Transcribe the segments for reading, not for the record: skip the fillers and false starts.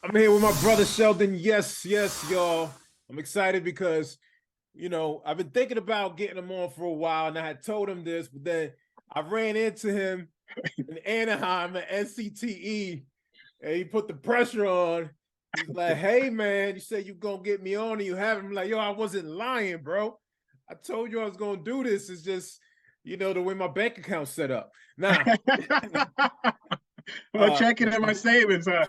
I'm here with my brother Sheldon. Yes, yes, y'all. I'm excited because, I've been thinking about getting him on for a while, and I had told him this, but then I ran into him in Anaheim at NCTE, and he put the pressure on. He's like, "Hey, man, you said you gonna get me on, and you haven't." I'm like, "Yo, I wasn't lying, bro. I told you I was gonna do this. It's just, the way my bank account's set up." Now, Well, checking in my savings, huh?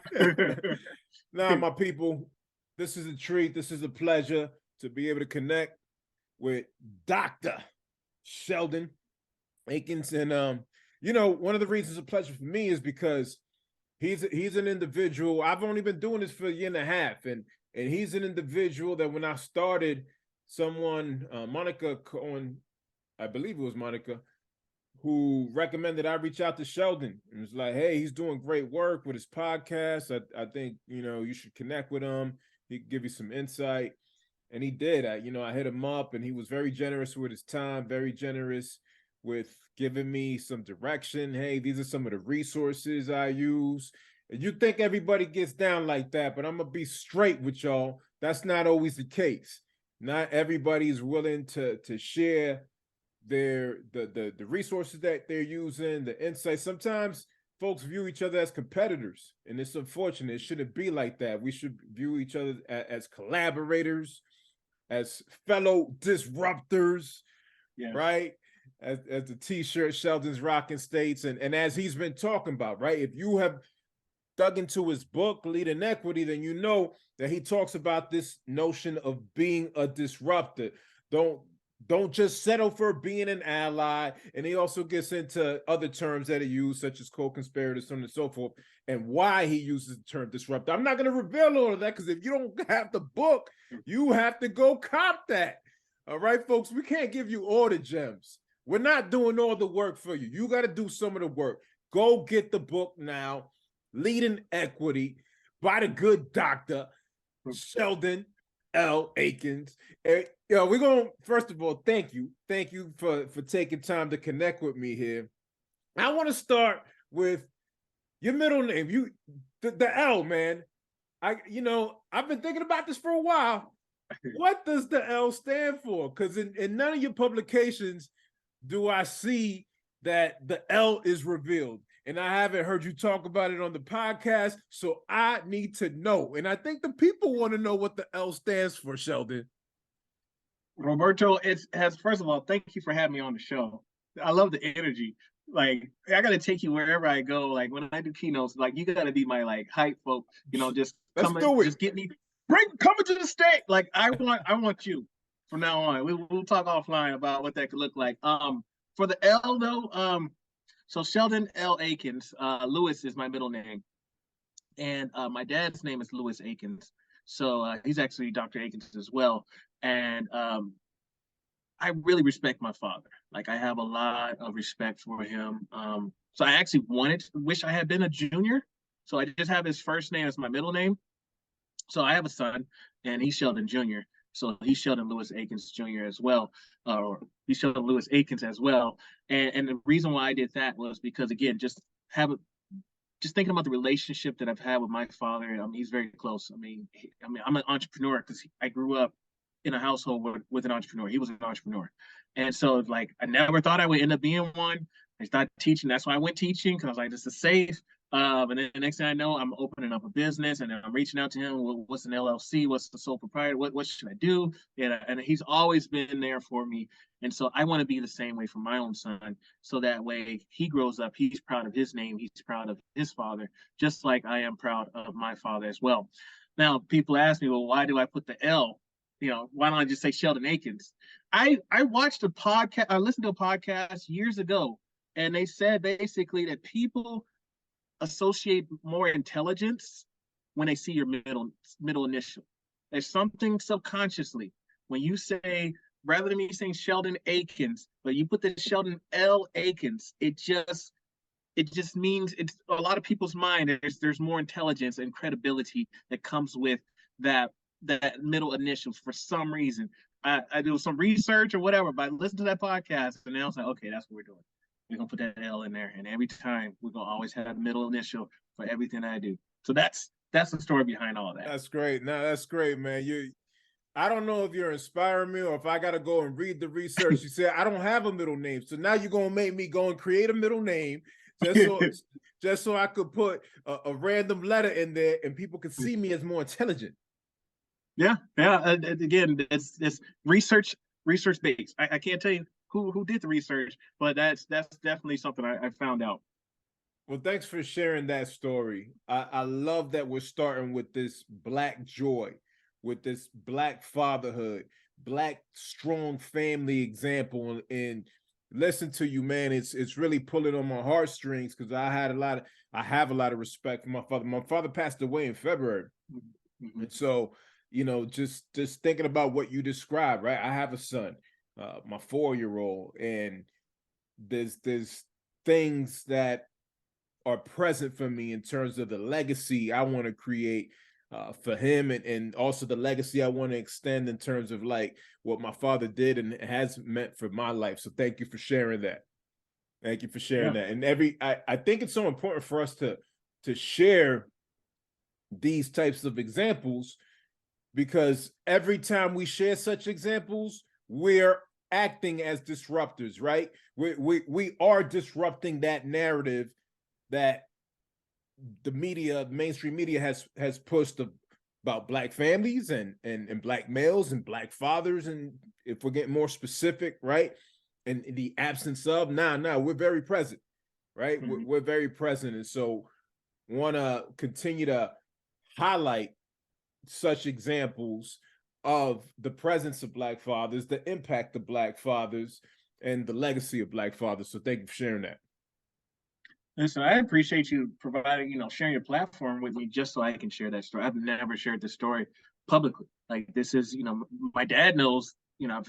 Now, my people, this is a treat. This is a pleasure to be able to connect with Dr. Sheldon Eakins. And one of the reasons it's a pleasure for me is because he's an individual. I've only been doing this for a year and a half, and he's an individual that when I started, someone, Monica Cohen, I believe it was Monica, who recommended I reach out to Sheldon and was like, "Hey, he's doing great work with his podcast. I think you should connect with him. He can give you some insight." And he did. I hit him up, and he was very generous with his time, very generous with giving me some direction. Hey, these are some of the resources I use. And you think everybody gets down like that, but I'm gonna be straight with y'all. That's not always the case. Not everybody's willing to share the resources that they're using, the insights. Sometimes folks view each other as competitors, and it's unfortunate. It shouldn't be like that. We should view each other as collaborators, as fellow disruptors, Yes. right? As the t-shirt Sheldon's rocking states, and as he's been talking about, right? If you have dug into his book, Lead in Equity, then you know that he talks about this notion of being a disruptor. Don't just settle for being an ally. And he also gets into other terms that he used, such as co-conspirators, so on and so forth, and why he uses the term disruptor. I'm not going to reveal all of that because if you don't have the book, you have to go cop that. All right, folks, we can't give you all the gems. We're not doing all the work for you. You got to do some of the work. Go get the book now, Lead in Equity, by the good doctor, Sheldon L. Eakins. We're going to, first of all, thank you. Thank you for taking time to connect with me here. I want to start with your middle name. The L, man. I've been thinking about this for a while. What does the L stand for? Because in none of your publications do I see that the L is revealed. And I haven't heard you talk about it on the podcast, so I need to know. And I think the people want to know what the L stands for, Sheldon. Roberto, first of all, thank you for having me on the show. I love the energy. Like, I gotta take you wherever I go. Like when I do keynotes, like you gotta be my like hype folk. Just just get me coming to the stage. Like I want you from now on. We'll talk offline about what that could look like. For the L though, so Sheldon L. Eakins, Lewis is my middle name, and my dad's name is Lewis Eakins. So he's actually Dr. Eakins as well. And I really respect my father. Like I have a lot of respect for him. So I actually wish I had been a junior. So I just have his first name as my middle name. So I have a son, and he's Sheldon Jr. So he's Sheldon Lewis Eakins Jr. as well, or he's Sheldon Lewis Eakins as well. And the reason why I did that was because again, just thinking about the relationship that I've had with my father. I mean, he's very close. I mean, I'm an entrepreneur because I grew up in a household with an entrepreneur. He was an entrepreneur. And so like, I never thought I would end up being one. I started teaching. That's why I went teaching, because I was like, this is safe. And then the next thing I know, I'm opening up a business, and I'm reaching out to him. What's an LLC? What's the sole proprietor? What should I do? And he's always been there for me. And so I want to be the same way for my own son. So that way he grows up, he's proud of his name. He's proud of his father, just like I am proud of my father as well. Now, people ask me, well, why do I put the L? Why don't I just say Sheldon Eakins? I watched a podcast, I listened to a podcast years ago, and they said basically that people associate more intelligence when they see your middle initial. There's something subconsciously when you say, rather than me saying Sheldon Eakins, but you put the Sheldon L. Eakins, it just means it's a lot of people's mind. There's more intelligence and credibility that comes with that middle initial for some reason. I do some research or whatever, but I listened to that podcast, and then I was like, okay, that's what we're doing. We're gonna put that L in there, and every time we're gonna always have a middle initial for everything I do. So that's that's the story behind all that. That's great. No, that's great, man. I don't know if you're inspiring me or if I gotta go and read the research. You said I don't have a middle name, so now you're gonna make me go and create a middle name just so just so I could put a random letter in there and people could see me as more intelligent. Yeah, yeah. Again, it's research based. I can't tell you who did the research, but that's definitely something I found out. Well, thanks for sharing that story. I love that we're starting with this Black joy, with this Black fatherhood, Black strong family example. And listen to you, man. It's really pulling on my heartstrings because I have a lot of respect for my father. My father passed away in February, and so just thinking about what you described, right? I have a son, my 4-year-old, and there's things that are present for me in terms of the legacy I want to create for him, and also the legacy I want to extend in terms of like what my father did and has meant for my life. So thank you for sharing that. Thank you for sharing that. And I think it's so important for us to share these types of examples, because every time we share such examples, we're acting as disruptors, right? We are disrupting that narrative that the media, mainstream media, has pushed about Black families and Black males and Black fathers, and if we're getting more specific, right? And the absence of, we're very present, right? We're very present, and so want to continue to highlight such examples of the presence of Black fathers, the impact of Black fathers, and the legacy of Black fathers. So thank you for sharing that. Listen, I appreciate you providing, sharing your platform with me just so I can share that story. I've never shared this story publicly. Like this is, my dad knows,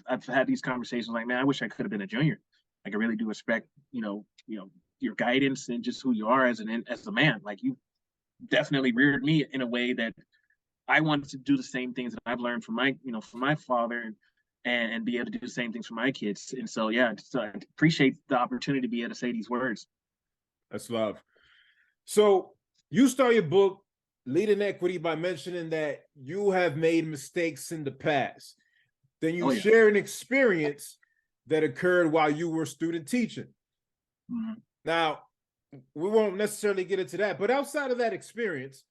I've had these conversations like, man, I wish I could have been a junior. Like I really do respect, your guidance and just who you are as a man. Like you definitely reared me in a way that I wanted to do the same things that I've learned from my father, and be able to do the same things for my kids. And so, yeah, so I appreciate the opportunity to be able to say these words. That's love. So you start your book, Lead in Equity, by mentioning that you have made mistakes in the past. Then you share an experience that occurred while you were student teaching. Now, we won't necessarily get into that, but outside of that experience,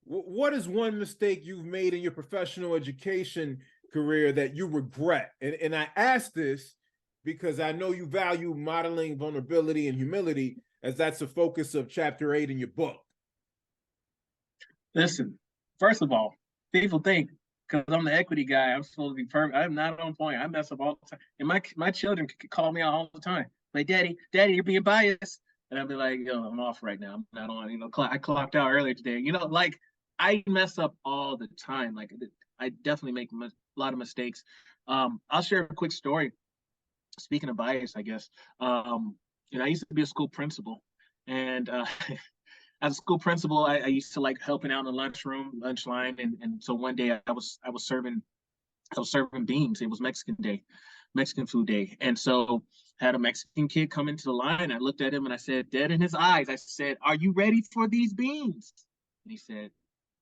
what is one mistake you've made in your professional education career that you regret? And I ask this because I know you value modeling vulnerability and humility, as that's the focus of chapter 8 in your book. Listen, first of all, people think because I'm the equity guy, I'm supposed to be perfect. I'm not on point. I mess up all the time. And my children could call me out all the time. Like, Daddy, you're being biased. And I'd be like, yo, I'm off right now. I'm not on, I clocked out earlier today. Like I mess up all the time. Like I definitely make a lot of mistakes. I'll share a quick story. Speaking of bias, I guess, I used to be a school principal, and as a school principal, I used to like helping out in the lunch line, and so one day I was serving beans. It was Mexican food day, and so had a Mexican kid come into the line. I looked at him and I said, dead in his eyes, I said, "Are you ready for these beans?" And he said,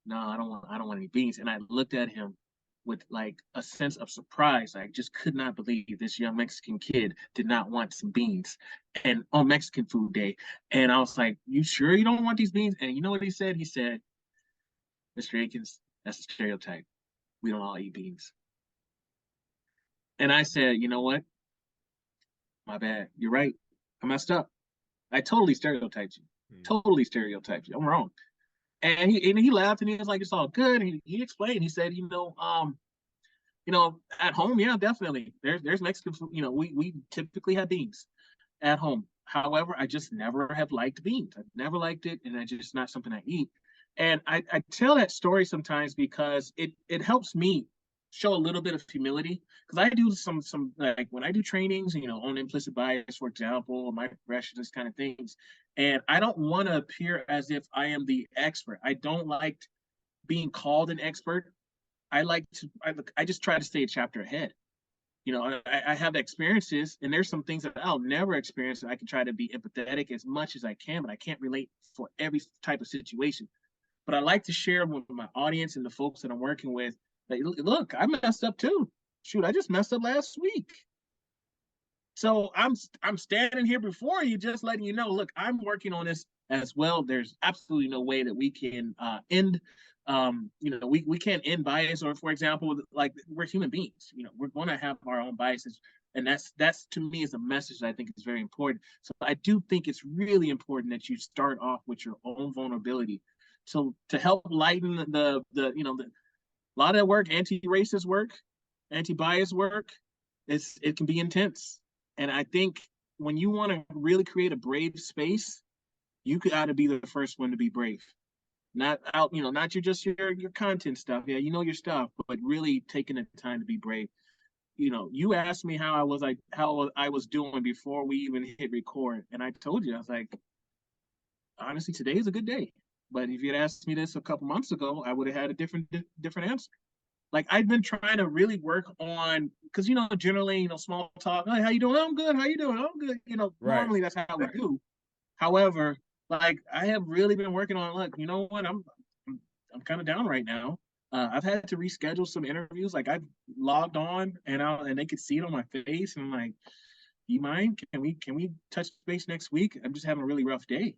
"No, I don't want any beans." And I looked at him with like a sense of surprise. I just could not believe this young Mexican kid did not want some beans and on Mexican food day. And I was like, "You sure you don't want these beans?" And you know what he said? He said, "Mr. Eakins, that's a stereotype. We don't all eat beans." And I said, "You know what? My bad. You're right. I messed up. I totally stereotyped you. Totally stereotyped you. I'm wrong." And he laughed and he was like, "It's all good." And he explained. He said, at home, yeah, definitely. There's Mexican food. We typically have beans at home. However, I just never have liked beans. I've never liked it, and it's just not something I eat. And I tell that story sometimes because it helps me show a little bit of humility, because I do some like when I do trainings, on implicit bias, for example, microaggressions, this kind of things. And I don't want to appear as if I am the expert. I don't like being called an expert. I just try to stay a chapter ahead. I have experiences, and there's some things that I'll never experience, and I can try to be empathetic as much as I can, but I can't relate for every type of situation. but I like to share with my audience and the folks that I'm working with. Like, look, I messed up too. Shoot, I just messed up last week. So I'm standing here before you, just letting you know. Look, I'm working on this as well. There's absolutely no way that we can end. We can't end bias, or for example, like we're human beings. We're going to have our own biases, and that's to me is a message that I think is very important. So I do think it's really important that you start off with your own vulnerability, so to help lighten the a lot of that work, anti-racist work, anti-bias work, it can be intense. And I think when you want to really create a brave space, you got to be the first one to be brave. Not out, not your content stuff. Yeah, you know your stuff, but really taking the time to be brave. You asked me how I was doing before we even hit record, and I told you I was like, honestly, today is a good day. But if you'd asked me this a couple months ago, I would have had a different answer. Like I've been trying to really work on, because generally, small talk. Hey, how you doing? I'm good. How you doing? I'm good. Right. Normally that's how we do. However, like I have really been working on. Look, you know what? I'm kind of down right now. I've had to reschedule some interviews. Like I've logged on and they could see it on my face, and I'm like, you mind? Can we touch base next week? I'm just having a really rough day.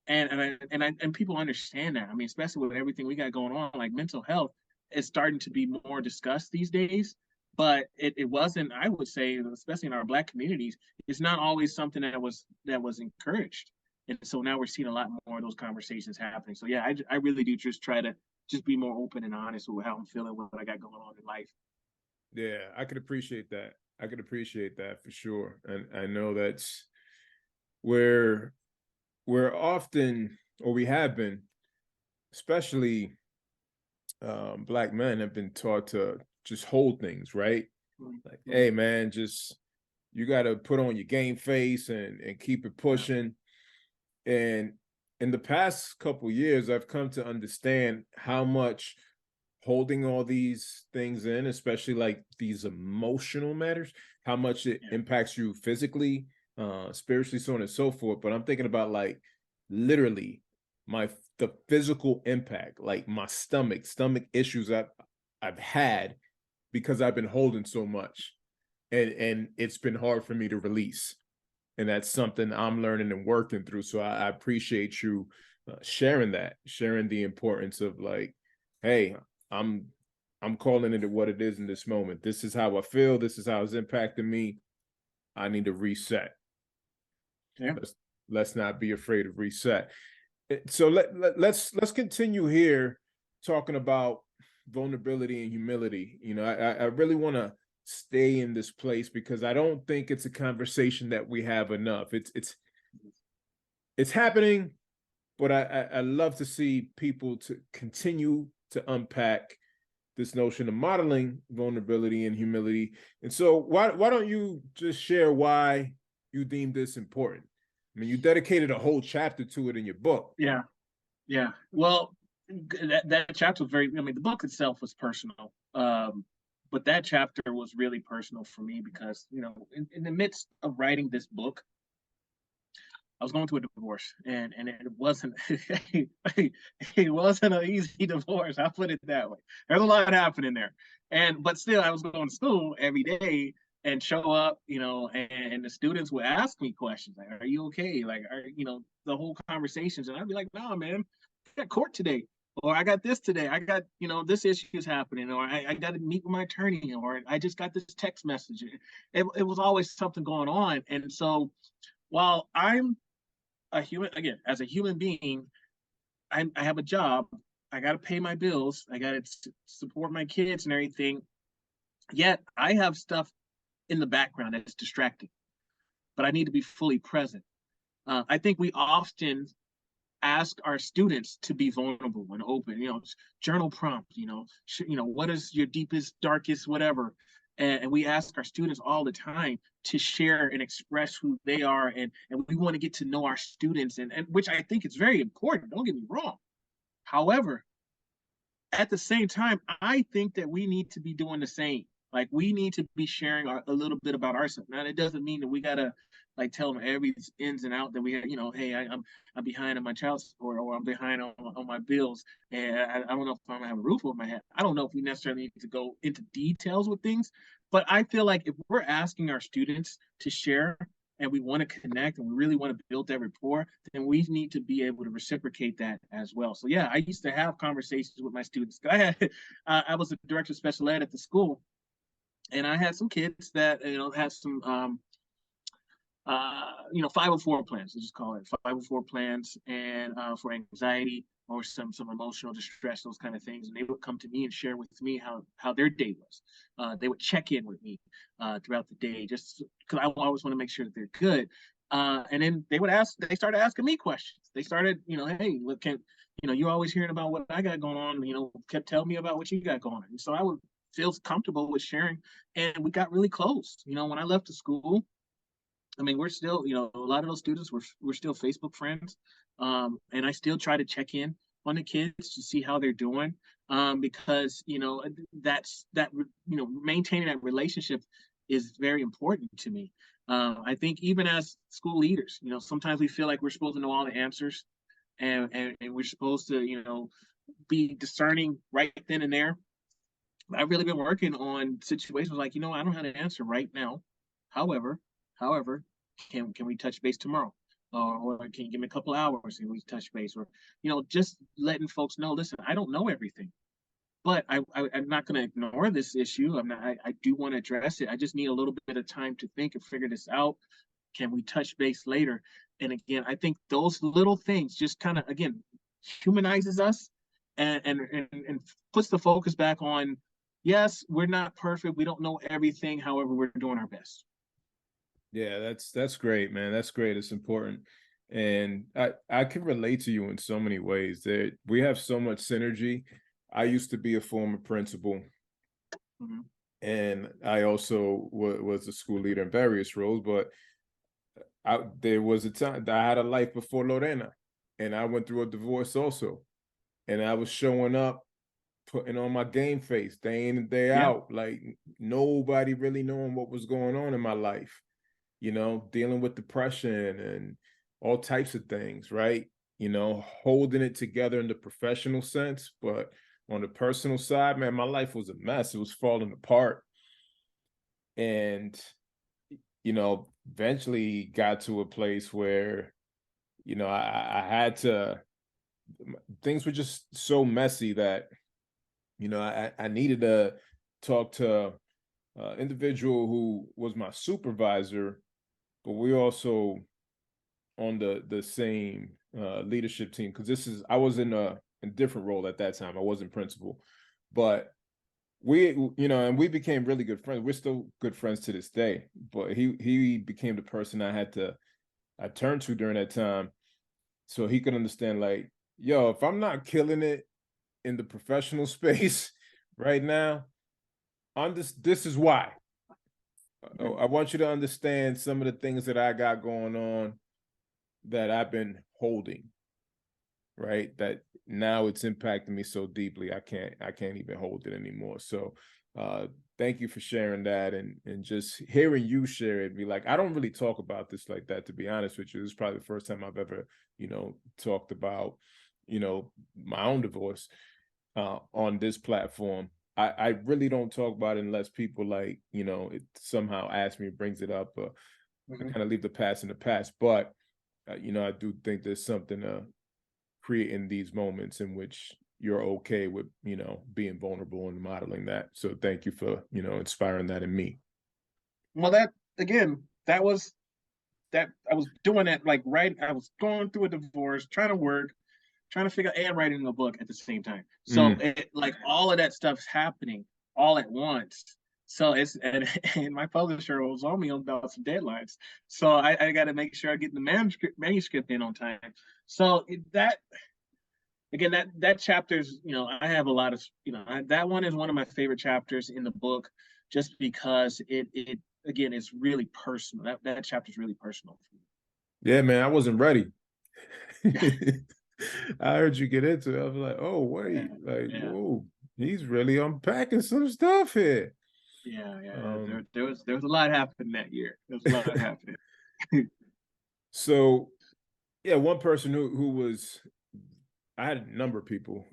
And people understand that. I mean, especially with everything we got going on, like mental health is starting to be more discussed these days. But it wasn't, I would say, especially in our Black communities, it's not always something that was encouraged. And so now we're seeing a lot more of those conversations happening. So yeah, I really do just try to just be more open and honest with how I'm feeling, what I got going on in life. Yeah, I could appreciate that. I could appreciate that for sure. And I know that's where we're often, or we have been, especially Black men, have been taught to just hold things, right? Like, hey man, just you got to put on your game face and keep it pushing. And in the past couple years, I've come to understand how much holding all these things in, especially like these emotional matters, how much it impacts you physically, spiritually, so on and so forth. But I'm thinking about like literally the physical impact, like my stomach issues I've had because I've been holding so much, and it's been hard for me to release. And that's something I'm learning and working through. So I appreciate you sharing the importance of like, hey, I'm calling it what it is in this moment. This is how I feel. This is how it's impacting me. I need to reset. Yeah. Let's not be afraid of reset. So let's continue here talking about vulnerability and humility. I really want to stay in this place because I don't think it's a conversation that we have enough. It's happening, but I love to see people to continue to unpack this notion of modeling vulnerability and humility. And so why don't you just share why you deem this important? I mean, you dedicated a whole chapter to it in your book. Yeah. Yeah. Well, that chapter was very, I mean, the book itself was personal. But that chapter was really personal for me because, in the midst of writing this book, I was going through a divorce, and it wasn't it wasn't an easy divorce. I'll put it that way. There's a lot happening there, but still, I was going to school every day and show up, and the students would ask me questions like, "Are you okay?" Like, the whole conversations, and I'd be like, "No, man, I got court today." Or I got this today. I got, this issue is happening, or I got to meet with my attorney, or I just got this text message. It was always something going on. And so while I'm a human, again, as a human being, I have a job. I got to pay my bills. I got to support my kids and everything. Yet I have stuff in the background that's distracting, but I need to be fully present. I think we often ask our students to be vulnerable and open. Journal prompt. What is your deepest, darkest, whatever. And we ask our students all the time to share and express who they are, and we want to get to know our students, and which I think is very important. Don't get me wrong. However, at the same time, I think that we need to be doing the same. Like we need to be sharing a little bit about ourselves. Now it doesn't mean that we gotta like tell them every ins and out that we have. You know, hey, I'm behind on my child support, or I'm behind on my bills, and I don't know if I'm gonna have a roof over my head. I don't know if we necessarily need to go into details with things, but I feel like if we're asking our students to share and we want to connect and we really want to build that rapport, then we need to be able to reciprocate that as well. So yeah, I used to have conversations with my students. I was a director of special ed at the school, and I had some kids that had some 504 plans. Let's just call it 504 plans, and for anxiety or some emotional distress, those kind of things. And they would come to me and share with me how their day was. They would check in with me throughout the day, just because I always want to make sure that they're good. And then they started asking me questions. They started, hey, look, you're always hearing about what I got going on. Kept telling me about what you got going on. And so I would feel comfortable with sharing, and we got really close. When I left the school, I mean, we're still, a lot of those students we're still Facebook friends, and I still try to check in on the kids to see how they're doing, because that maintaining that relationship is very important to me. I think even as school leaders, sometimes we feel like we're supposed to know all the answers, and we're supposed to be discerning right then and there. I've really been working on situations like, I don't have an answer right now. However, can we touch base tomorrow? Or can you give me a couple hours and we touch base? Or, just letting folks know, listen, I don't know everything, but I'm not going to ignore this issue. I do want to address it. I just need a little bit of time to think and figure this out. Can we touch base later? And again, I think those little things just kind of, again, humanizes us and puts the focus back on, yes, we're not perfect. We don't know everything. However, we're doing our best. Yeah, that's great, man. That's great. It's important. And I can relate to you in so many ways. That we have so much synergy. I used to be a former principal, Mm-hmm. and I also was a school leader in various roles, but there was a time that I had a life before Lorena, and I went through a divorce also. And I was showing up, putting on my game face day in and day Yeah. out, like nobody really knowing what was going on in my life, dealing with depression and all types of things, right? Holding it together in the professional sense, but on the personal side, man, my life was a mess. It was falling apart. And, eventually got to a place where, I had to, things were just so messy that, I needed to talk to an individual who was my supervisor, but we also on the same leadership team, because I was in a different role at that time. I wasn't principal, but and we became really good friends. We're still good friends to this day, but he became the person I turned to during that time, so he could understand, like, yo, if I'm not killing it in the professional space right now, this is why. I want you to understand some of the things that I got going on that I've been holding, right? That now it's impacting me so deeply I can't even hold it anymore. So thank you for sharing that, and just hearing you share it, be like, I don't really talk about this like that, to be honest with you. This is probably the first time I've ever, talked about, my own divorce on this platform. I really don't talk about it unless people, like, it somehow ask me, brings it up. I kind of leave the past in the past. But, I do think there's something creating these moments in which you're okay with, being vulnerable and modeling that. So thank you for, inspiring that in me. Well, that was that I was doing that, like, right. I was going through a divorce, trying to work, trying to figure and writing a book at the same time. So like all of that stuff's happening all at once. So and my publisher was on me about some deadlines. So I got to make sure I get the manuscript in on time. So that chapter's, I have a lot of, that one is one of my favorite chapters in the book, just because it again, it's really personal. That chapter is really personal for me. Yeah, man, I wasn't ready. I heard you get into it. I was like, oh, wait, like, Yeah. whoa, he's really unpacking some stuff here. There was a lot happening that year. There was a lot happening. So yeah, one person who was, I had a number of people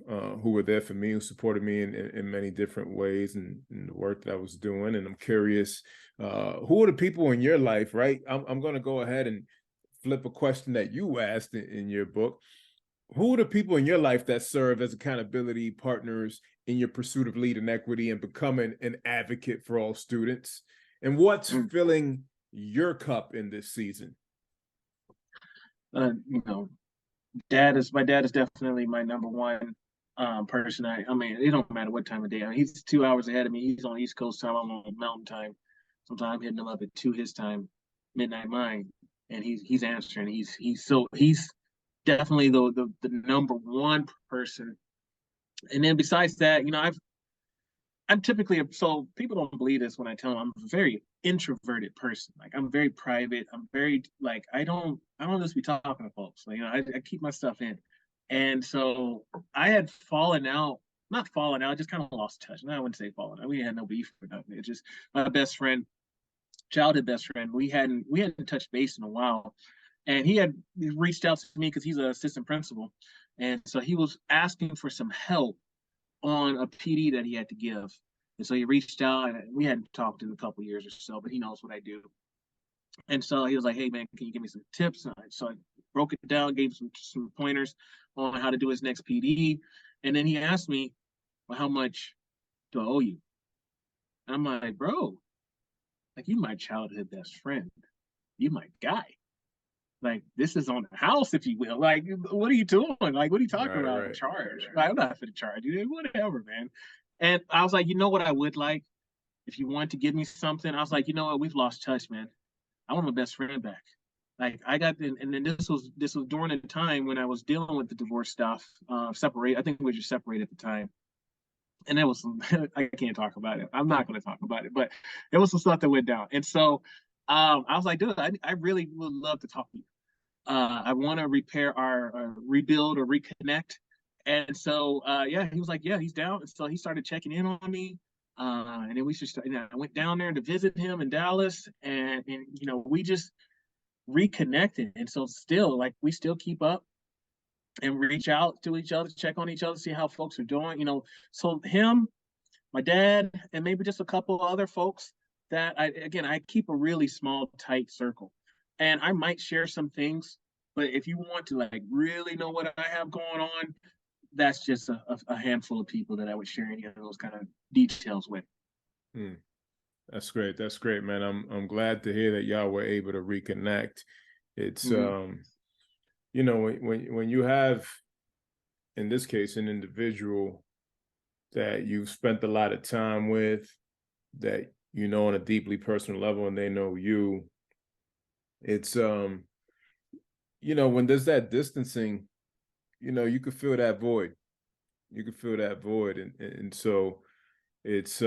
who were there for me, who supported me in many different ways in the work that I was doing. And I'm curious, who are the people in your life, right? I'm going to go ahead and flip a question that you asked in your book. Who are the people in your life that serve as accountability partners in your pursuit of leading equity and becoming an advocate for all students? And what's filling your cup in this season? You know, my dad is definitely my number one person. I mean, it don't matter what time of day. I mean, he's 2 hours ahead of me. He's on East Coast time. I'm on Mountain time. Sometimes I'm hitting him up at 2 his time, midnight mine, and he's answering. He's definitely the number one person. And then besides that, I'm typically, so people don't believe this when I tell them I'm a very introverted person. Like I'm very private. I'm very like I don't just be talking to folks. Like, I keep my stuff in. And so I had fallen out, not fallen out, just kind of lost touch. And I wouldn't say fallen out. We had no beef or nothing. It's just my best friend, childhood best friend. We hadn't touched base in a while. And he had reached out to me because he's an assistant principal. And so he was asking for some help on a PD that he had to give. And so he reached out, and we hadn't talked in a couple of years or so, but he knows what I do. And so he was like, "Hey man, can you give me some tips?" So I broke it down, gave him some pointers on how to do his next PD. And then he asked me, "Well, how much do I owe you?" And I'm like, "Bro, like you my childhood best friend. You my guy. Like this is on the house, if you will. Like, what are you doing? Like, what are you talking Right, about? right. Charge? Like, I'm not for the charge, dude. Whatever, man." And I was like, you know what I would like if you want to give me something. I was like, you know what, we've lost touch, man. I want my best friend back. Like I got, and then this was during a time when I was dealing with the divorce stuff. Separate. I think we were just separated at the time, and there was some. I can't talk about it. I'm not going to talk about it, but there was some stuff that went down, and so I was like, dude, I really would love to talk to you. I want to repair rebuild or reconnect. And so, yeah, he was like, yeah, he's down. And so he started checking in on me. And then I went down there to visit him in Dallas, and we just reconnected. And so, still, like, we still keep up and reach out to each other, check on each other, see how folks are doing. So him, my dad, and maybe just a couple other folks that I keep a really small, tight circle. And I might share some things, but if you want to like really know what I have going on, that's just a handful of people that I would share any of those kind of details with. Hmm. That's great. That's great, man. I'm glad to hear that y'all were able to reconnect. It's Mm-hmm. when you have, in this case, an individual that you've spent a lot of time with, that you know on a deeply personal level, and they know you, it's when there's that distancing, you could feel that void. You could feel that void, and so it's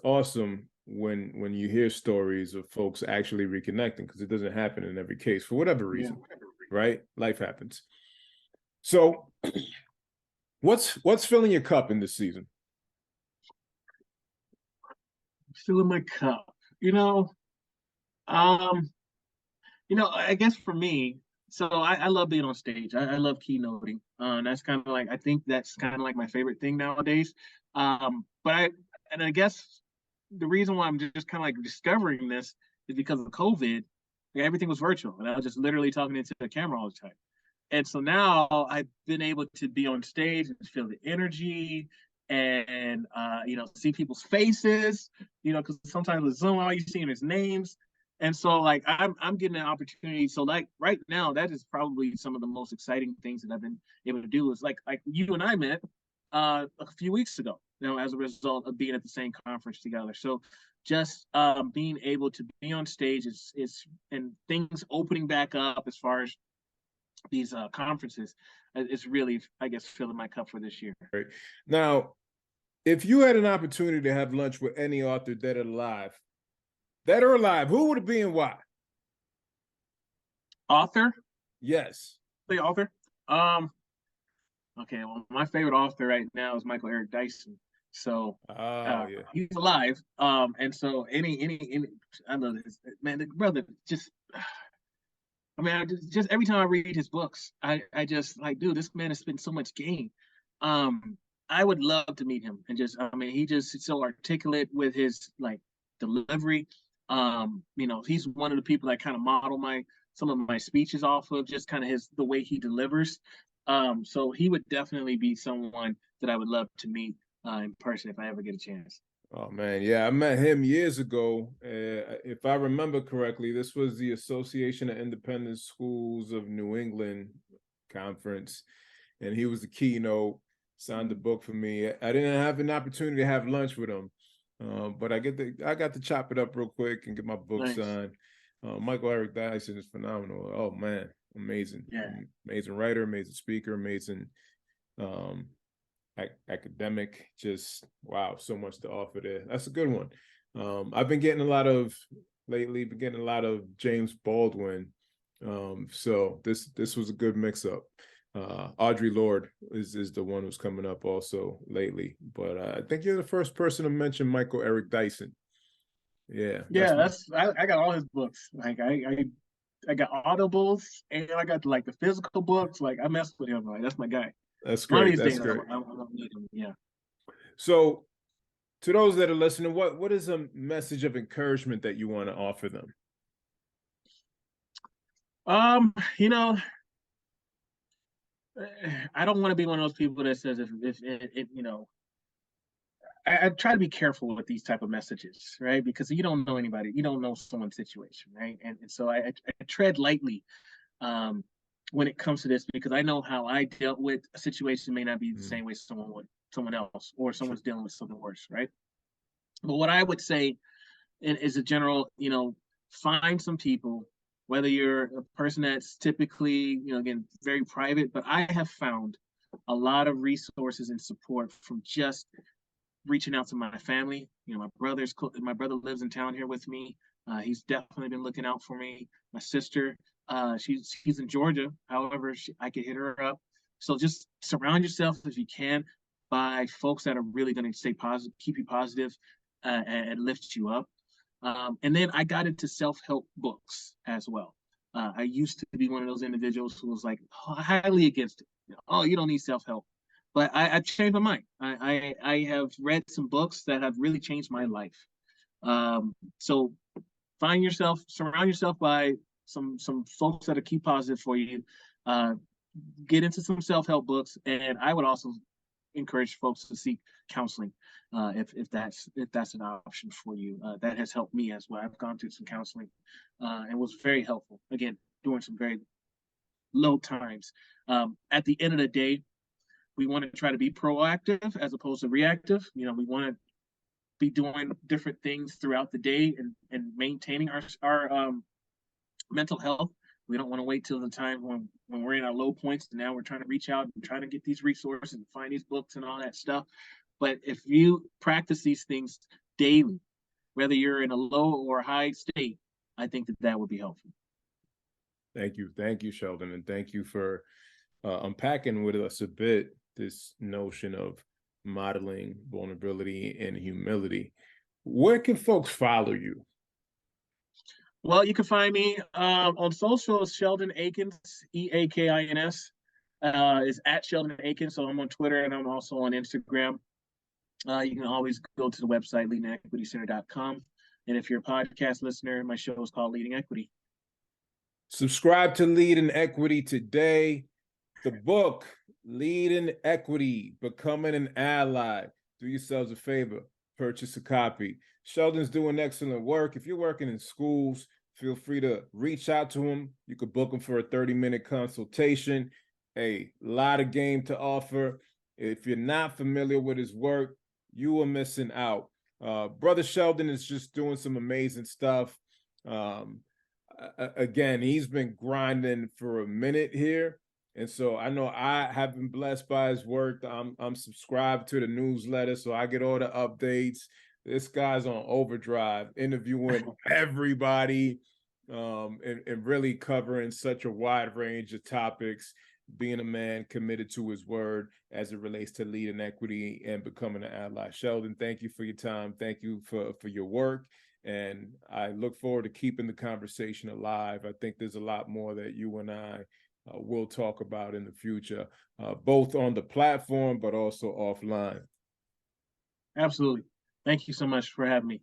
awesome when you hear stories of folks actually reconnecting, because it doesn't happen in every case for whatever reason, right? Life happens. So what's filling your cup in this season? Filling my cup. Um, I guess for me, so I love being on stage. I love keynoting. That's kind of like I think that's kind of like my favorite thing nowadays. But I guess the reason why I'm just kind of like discovering this is because of COVID. Like, everything was virtual, and I was just literally talking into the camera all the time. And so now I've been able to be on stage and feel the energy and see people's faces, because sometimes with Zoom, all you see is names. And so like I'm getting an opportunity. So like right now, that is probably some of the most exciting things that I've been able to do is like you and I met a few weeks ago, as a result of being at the same conference together. So just being able to be on stage is and things opening back up as far as these conferences is really, I guess, filling my cup for this year. Right. Now, if you had an opportunity to have lunch with any author dead or alive, who would it be and why? Author? Yes. The author? Okay, well, my favorite author right now is Michael Eric Dyson. So Oh yeah. he's alive. And so any I love this man, the brother just I mean, just every time I read his books, I just like, dude, this man has spent so much game. Um, I would love to meet him and just, I mean, he just is so articulate with his like delivery. You know, he's one of the people that kind of model my some of my speeches off of, just kind of his the way he delivers. So he would definitely be someone that I would love to meet in person if I ever get a chance. Oh man, yeah, I met him years ago. If I remember correctly, this was the Association of Independent Schools of New England conference, and he was the keynote. Signed the book for me. I didn't have an opportunity to have lunch with him, but I got to chop it up real quick and get my book Nice. signed. Michael Eric Dyson is phenomenal. Oh man, amazing, Yeah. amazing writer, amazing speaker, amazing um, academic. Just wow, so much to offer there. That's a good one. I've been getting a lot of lately. Been getting a lot of James Baldwin. So this was a good mix up. Audre Lorde is the one who's coming up also lately, but I think you're the first person to mention Michael Eric Dyson. Yeah, Yeah, I got all his books. Like I got audibles and I got like the physical books. Like I mess with him. Like that's my guy. that's One of great. these That's days great. I'm gonna meet him. Yeah. So to those that are listening, what is a message of encouragement that you want to offer them? You know, I don't want to be one of those people that says if you know, I try to be careful with these type of messages, right? Because you don't know anybody, you don't know someone's situation, right? And so I tread lightly um, when it comes to this because I know how I dealt with a situation may not be the Mm, same way someone else or someone's dealing with something worse, right? But what I would say is a general, you know, find some people, whether you're a person that's typically, you know, again, very private, but I have found a lot of resources and support from just reaching out to my family. You know, my brother lives in town here with me. He's definitely been looking out for me. My sister, she's in Georgia. However, I could hit her up. So just surround yourself if you can by folks that are really going to stay positive, keep you positive, and lift you up. And then I got into self-help books as well. I used to be one of those individuals who was like highly against it. You know, oh, you don't need self-help. But I changed my mind. I have read some books that have really changed my life. So surround yourself by some folks that are key positive for you. Uh, get into some self-help books, and I would also encourage folks to seek counseling if that's an option for you. That has helped me as well. I've gone through some counseling and was very helpful. Again, during some very low times. At the end of the day, we want to try to be proactive as opposed to reactive. You know, we want to be doing different things throughout the day and maintaining our mental health. We don't want to wait till the time when we're in our low points and now we're trying to reach out and trying to get these resources and find these books and all that stuff. But if you practice these things daily, whether you're in a low or high state, I think that would be helpful. thank you, Sheldon, and thank you for unpacking with us a bit this notion of modeling vulnerability and humility. Where can folks follow you? Well, you can find me on social as Sheldon Eakins, Eakins. Is at Sheldon Eakins. So I'm on Twitter and I'm also on Instagram. You can always go to the website, leadingequitycenter.com. And if you're a podcast listener, my show is called Leading Equity. Subscribe to Lead in Equity today. The book, Lead in Equity, Becoming an Ally. Do yourselves a favor, purchase a copy. Sheldon's doing excellent work. If you're working in schools, feel free to reach out to him. You could book him for a 30-minute consultation. A lot of game to offer. If you're not familiar with his work, you are missing out. Brother Sheldon is just doing some amazing stuff. Again, he's been grinding for a minute here. And so I know I have been blessed by his work. I'm subscribed to the newsletter, so I get all the updates. This guy's on overdrive, interviewing everybody, and really covering such a wide range of topics being a man committed to his word as it relates to leading equity and becoming an ally. Sheldon, thank you for your time. Thank you for your work. And I look forward to keeping the conversation alive. I think there's a lot more that you and I will talk about in the future, both on the platform, but also offline. Absolutely. Thank you so much for having me.